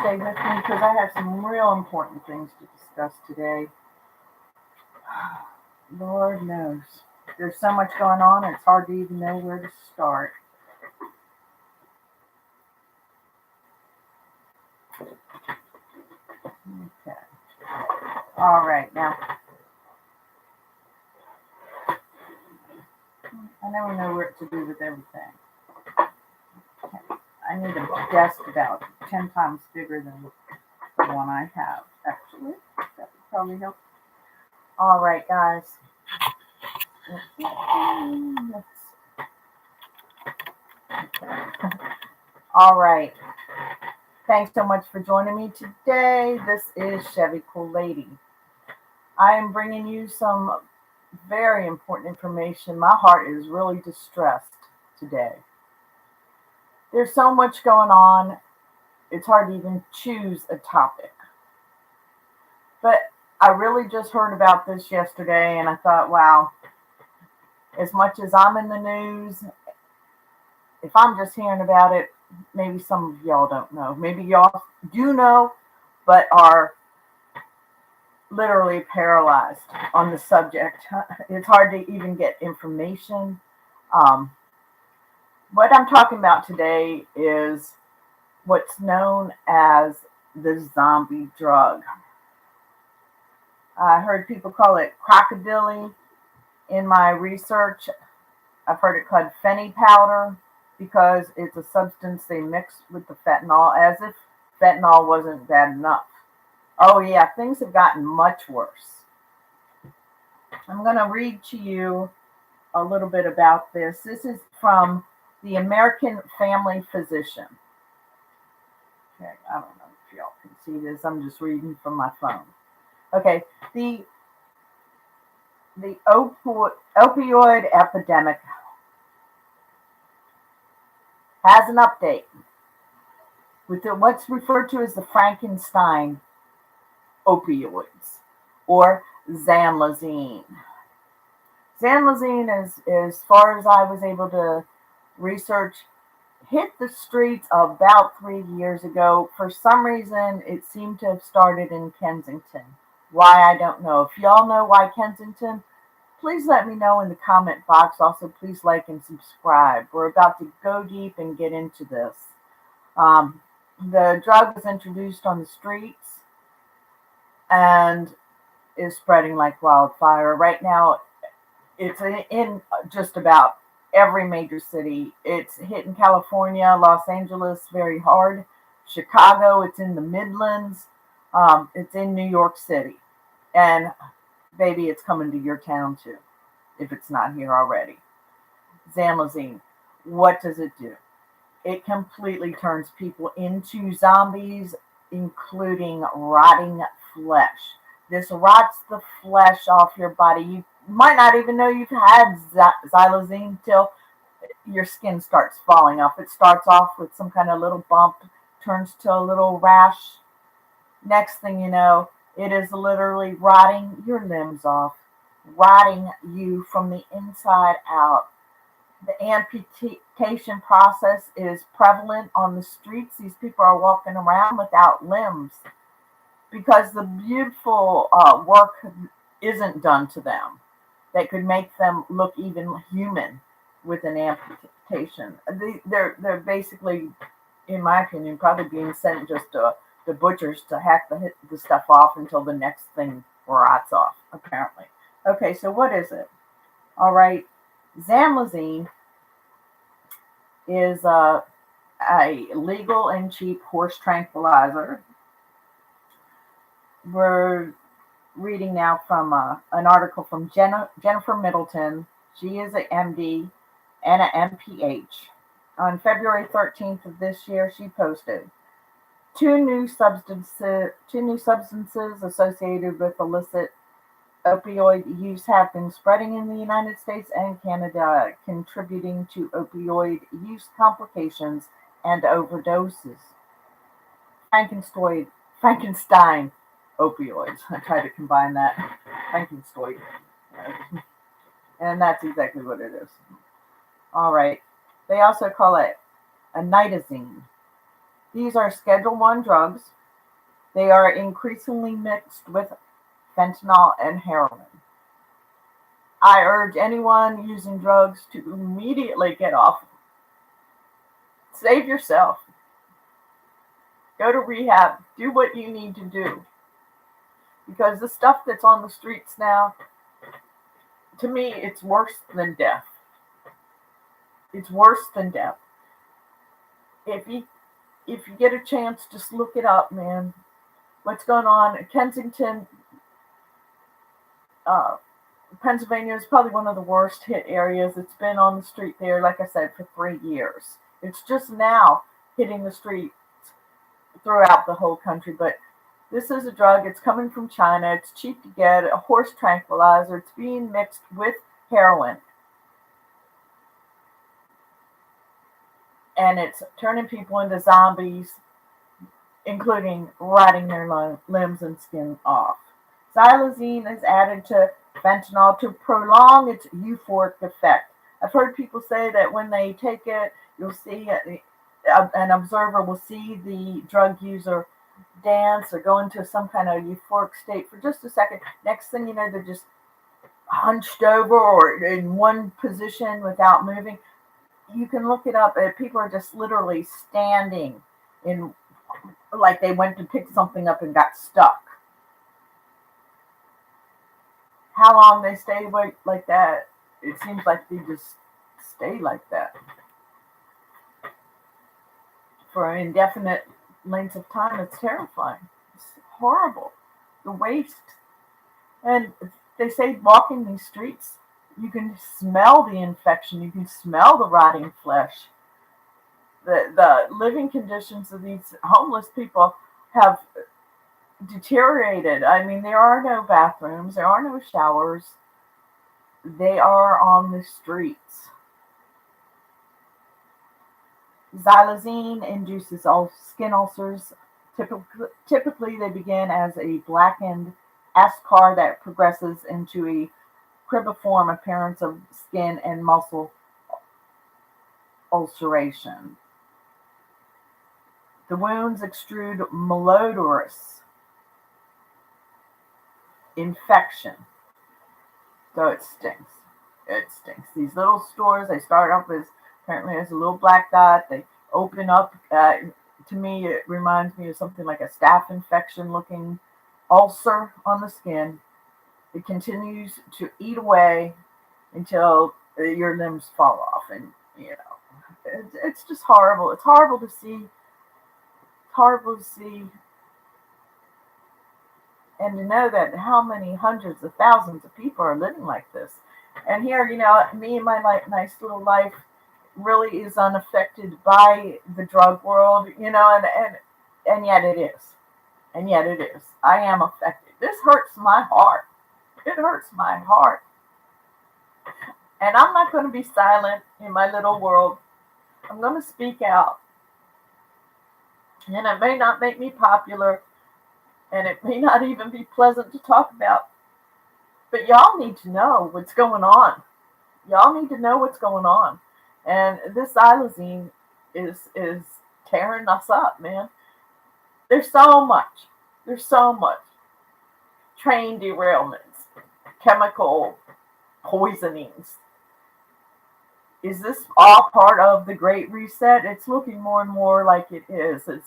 stay with me because I have some real important things to discuss today. Lord knows. There's so much going on, it's hard to even know where to start. Okay. All right, now, I never know what to do with everything. I need a desk about 10 times bigger than the one I have, actually. That would probably help. All right, guys. All right. Thanks so much for joining me today. This is Chevy Cool Lady. I am bringing you some very important information. My heart is really distressed today. There's so much going on, it's hard to even choose a topic. But I really just heard about this yesterday and I thought, wow, as much as I'm in the news, if I'm just hearing about it, maybe some of y'all don't know. Maybe y'all do know, but are literally paralyzed on the subject. It's hard to even get information. Um, what I'm talking about today is what's known as the zombie drug. I heard people call it crocodile. In my research, I've heard it called fenny powder because it's a substance they mix with the fentanyl, as if fentanyl wasn't bad enough. Oh yeah, things have gotten much worse. I'm going to read to you a little bit about this. This is from the American Family Physician. Okay, I don't know if y'all can see this. I'm just reading from my phone. Okay, the opioid epidemic has an update with what's referred to as the Frankenstein opioids, or xylazine. Xylazine is, as far as I was able to research, hit the streets about 3 years ago. For some reason, it seemed to have started in Kensington. Why, I don't know. If y'all know why Kensington, please let me know in the comment box. Also, please like and subscribe. We're about to go deep and get into this. The drug was introduced on the streets and is spreading like wildfire. Right now, it's in just about every major city. It's hitting California, Los Angeles very hard. Chicago, it's in the Midlands. It's in New York City. And baby, it's coming to your town too, if it's not here already. Xylazine, what does it do? It completely turns people into zombies, including rotting flesh. This rots the flesh off your body. You might not even know you've had xylazine till your skin starts falling off. It starts off with some kind of little bump, turns to a little rash. Next thing you know, it is literally rotting your limbs off, rotting you from the inside out. The amputation process is prevalent on the streets. These people are walking around without limbs because the beautiful work isn't done to them that could make them look even human with an amputation. They're basically, in my opinion, probably being sent just to the butchers to hack the stuff off until the next thing rots off, apparently. Okay, so what is it? All right, xylazine is a legal and cheap horse tranquilizer. We're reading now from an article from Jennifer Middleton. She is an MD and an MPH. On February 13th of this year, she posted, Two new substances associated with illicit opioid use have been spreading in the United States and Canada, contributing to opioid use complications and overdoses. Frankenstein opioids. I tried to combine that. Frankenstein. And that's exactly what it is. All right. They also call it a nitazine. These are Schedule 1 drugs. They are increasingly mixed with fentanyl and heroin. I urge anyone using drugs to immediately get off. Save yourself. Go to rehab. Do what you need to do. Because the stuff that's on the streets now, to me, it's worse than death. It's worse than death. If you get a chance, just look it up, man. What's going on in Kensington, Pennsylvania is probably one of the worst hit areas. It's been on the street there, like I said, for 3 years. It's just now hitting the streets throughout the whole country. But this is a drug. It's coming from China. It's cheap to get. A horse tranquilizer. It's being mixed with heroin. And it's turning people into zombies, including rotting their limbs and skin off. Xylazine is added to fentanyl to prolong its euphoric effect. I've heard people say that when they take it, you'll see an observer will see the drug user dance or go into some kind of euphoric state for just a second. Next thing you know, they're just hunched over or in one position without moving. You can look it up. People are just literally standing in, like they went to pick something up and got stuck. How long they stay like that, it seems like they just stay like that for indefinite lengths of time. It's terrifying. It's horrible. The waste. And they say walking these streets, you can smell the infection. You can smell the rotting flesh. The living conditions of these homeless people have deteriorated. I mean, there are no bathrooms. There are no showers. They are on the streets. Xylazine induces skin ulcers. Typically, they begin as a blackened eschar that progresses into a cribiform appearance of skin and muscle ulceration. The wounds extrude malodorous infection. So it stinks. It stinks. These little stores, they start off as apparently as a little black dot. They open up. To me, it reminds me of something like a staph infection looking ulcer on the skin. It continues to eat away until your limbs fall off. And, it's just horrible. It's horrible to see. It's horrible to see. And to know that how many hundreds of thousands of people are living like this. And here, me and my nice little life really is unaffected by the drug world, and yet it is. And yet it is. I am affected. This hurts my heart. It hurts my heart. And I'm not going to be silent in my little world. I'm going to speak out. And it may not make me popular, and it may not even be pleasant to talk about. But y'all need to know what's going on. Y'all need to know what's going on. And this xylazine is tearing us up, man. There's so much. There's so much. Train derailments, chemical poisonings. Is this all part of the Great Reset? It's looking more and more like it is. Is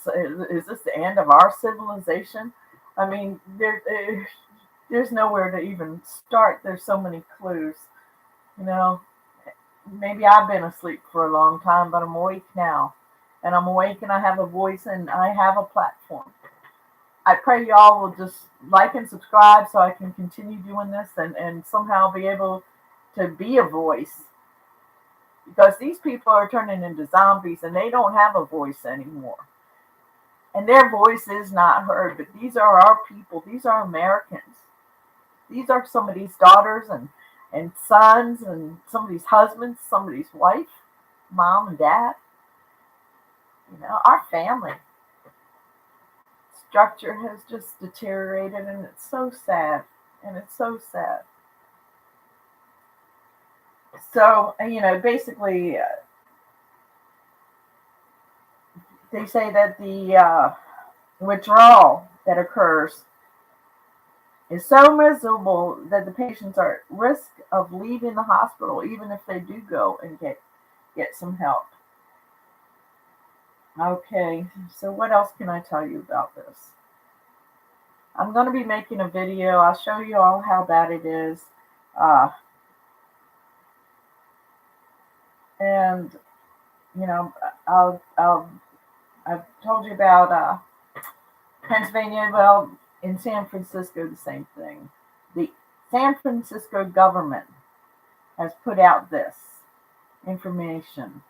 this the end of our civilization? I mean, there's nowhere to even start. There's so many clues. Maybe I've been asleep for a long time, but I'm awake now. And I'm awake and I have a voice and I have a platform. I pray y'all will just like and subscribe so I can continue doing this and somehow be able to be a voice. Because these people are turning into zombies and they don't have a voice anymore. And their voice is not heard, but these are our people. These are Americans. These are somebody's daughters and sons and somebody's husbands, somebody's wife, mom and dad. Our family structure has just deteriorated, and it's so sad. And it's so sad. So, basically, They say that the withdrawal that occurs is so miserable that the patients are at risk of leaving the hospital, even if they do go and get some help. Okay, so what else can I tell you about this? I'm going to be making a video. I'll show you all how bad it is. And, you know, I've told you about Pennsylvania. Well, in San Francisco, the same thing. The San Francisco government has put out this information.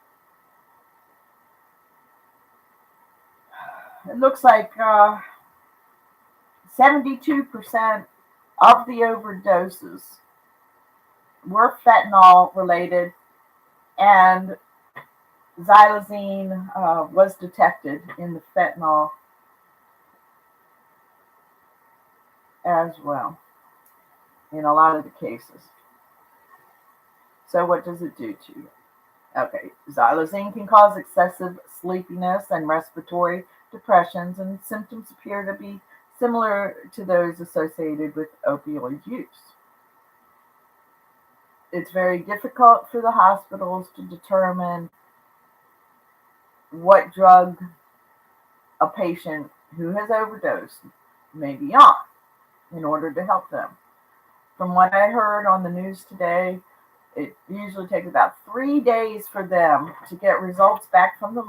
It looks like 72% of the overdoses were fentanyl related, and xylazine was detected in the fentanyl as well in a lot of the cases. So what does it do to you? Okay, xylazine can cause excessive sleepiness and respiratory depressions, and symptoms appear to be similar to those associated with opioid use. It's very difficult for the hospitals to determine what drug a patient who has overdosed may be on in order to help them. From what I heard on the news today, it usually takes about 3 days for them to get results back from the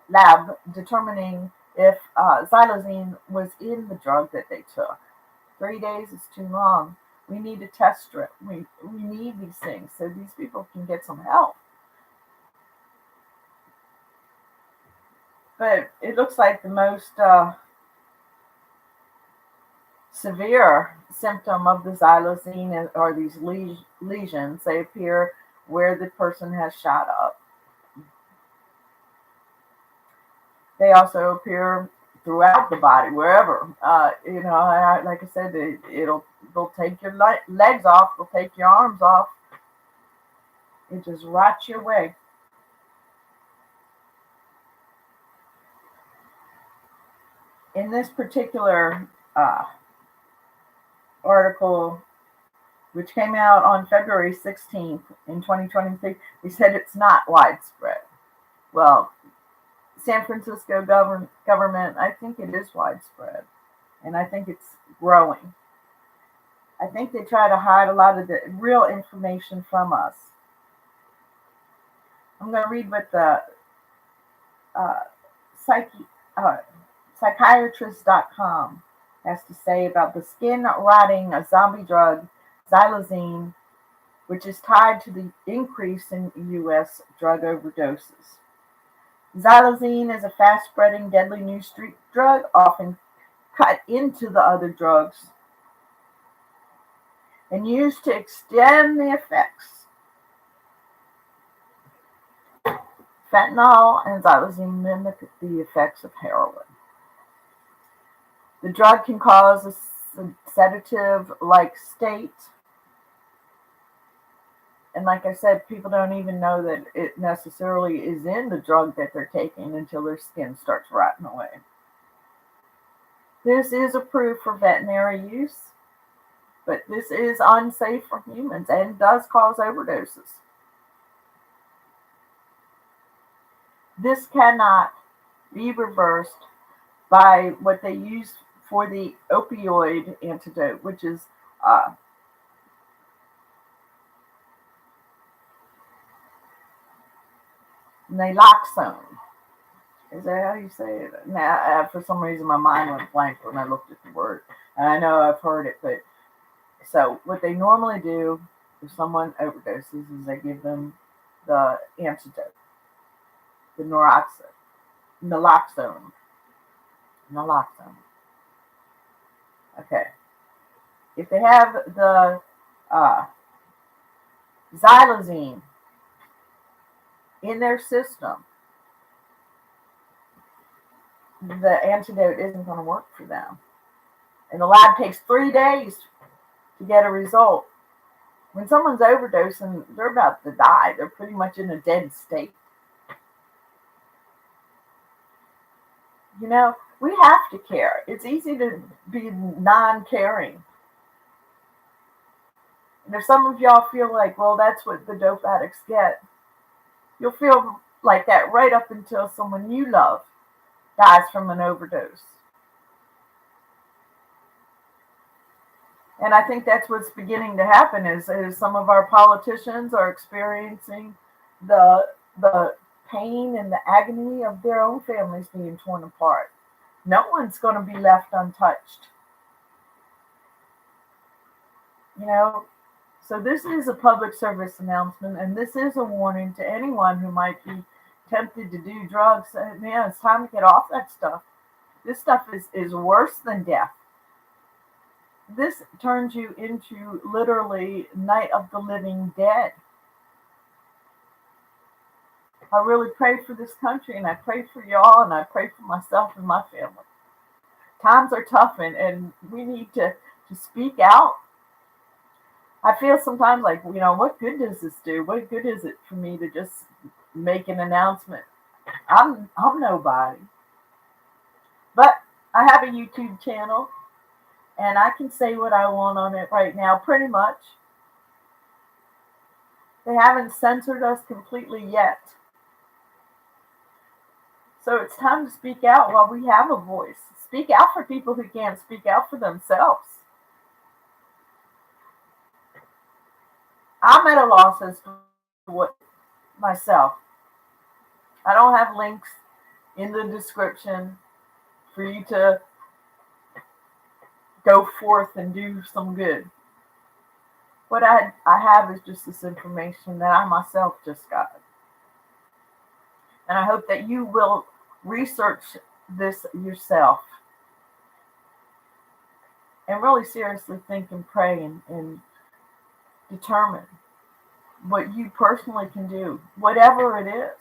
lab determining if xylazine was in the drug that they took. 3 days is too long. We need a test strip. We need these things so these people can get some help. But it looks like the most severe symptom of the xylazine are these lesions. They appear where the person has shot up. They also appear throughout the body, wherever. Like I said, they'll take your legs off, they'll take your arms off. It just rots you away. In this particular article, which came out on February 16th in 2023, they said it's not widespread. Well, San Francisco government, I think it is widespread, and I think it's growing. I think they try to hide a lot of the real information from us. I'm going to read what the psychiatrist.com has to say about the skin-rotting zombie drug xylazine, which is tied to the increase in U.S. drug overdoses. Xylazine is a fast-spreading, deadly new street drug, often cut into the other drugs and used to extend the effects. Fentanyl and xylazine mimic the effects of heroin. The drug can cause a sedative-like state. And like I said, people don't even know that it necessarily is in the drug that they're taking until their skin starts rotting away. This is approved for veterinary use, but this is unsafe for humans and does cause overdoses. This cannot be reversed by what they use for the opioid antidote, which is naloxone. Is that how you say it? Now, for some reason, my mind went blank when I looked at the word. And I know I've heard it, but so what they normally do if someone overdoses is they give them the antidote, the naloxone. Okay. If they have the xylazine in their system, the antidote isn't going to work for them. And the lab takes 3 days to get a result. When someone's overdosing, they're about to die. They're pretty much in a dead state. You know, we have to care. It's easy to be non-caring. And if some of y'all feel like, well, that's what the dope addicts get, you'll feel like that right up until someone you love dies from an overdose. And I think that's what's beginning to happen is some of our politicians are experiencing the pain and the agony of their own families being torn apart. No one's going to be left untouched. You know, so this is a public service announcement, and this is a warning to anyone who might be tempted to do drugs. Man, it's time to get off that stuff. This stuff is worse than death. This turns you into literally night of the living dead. I really pray for this country, and I pray for y'all, and I pray for myself and my family. Times are tough, and we need to speak out. I feel sometimes like, what good does this do? What good is it for me to just make an announcement? I'm nobody. But I have a YouTube channel, and I can say what I want on it right now, pretty much. They haven't censored us completely yet. So it's time to speak out while we have a voice. Speak out for people who can't speak out for themselves. I'm at a loss as to what myself. I don't have links in the description for you to go forth and do some good. What I have is just this information that I myself just got. And I hope that you will research this yourself and really seriously think and pray and determine what you personally can do, whatever it is.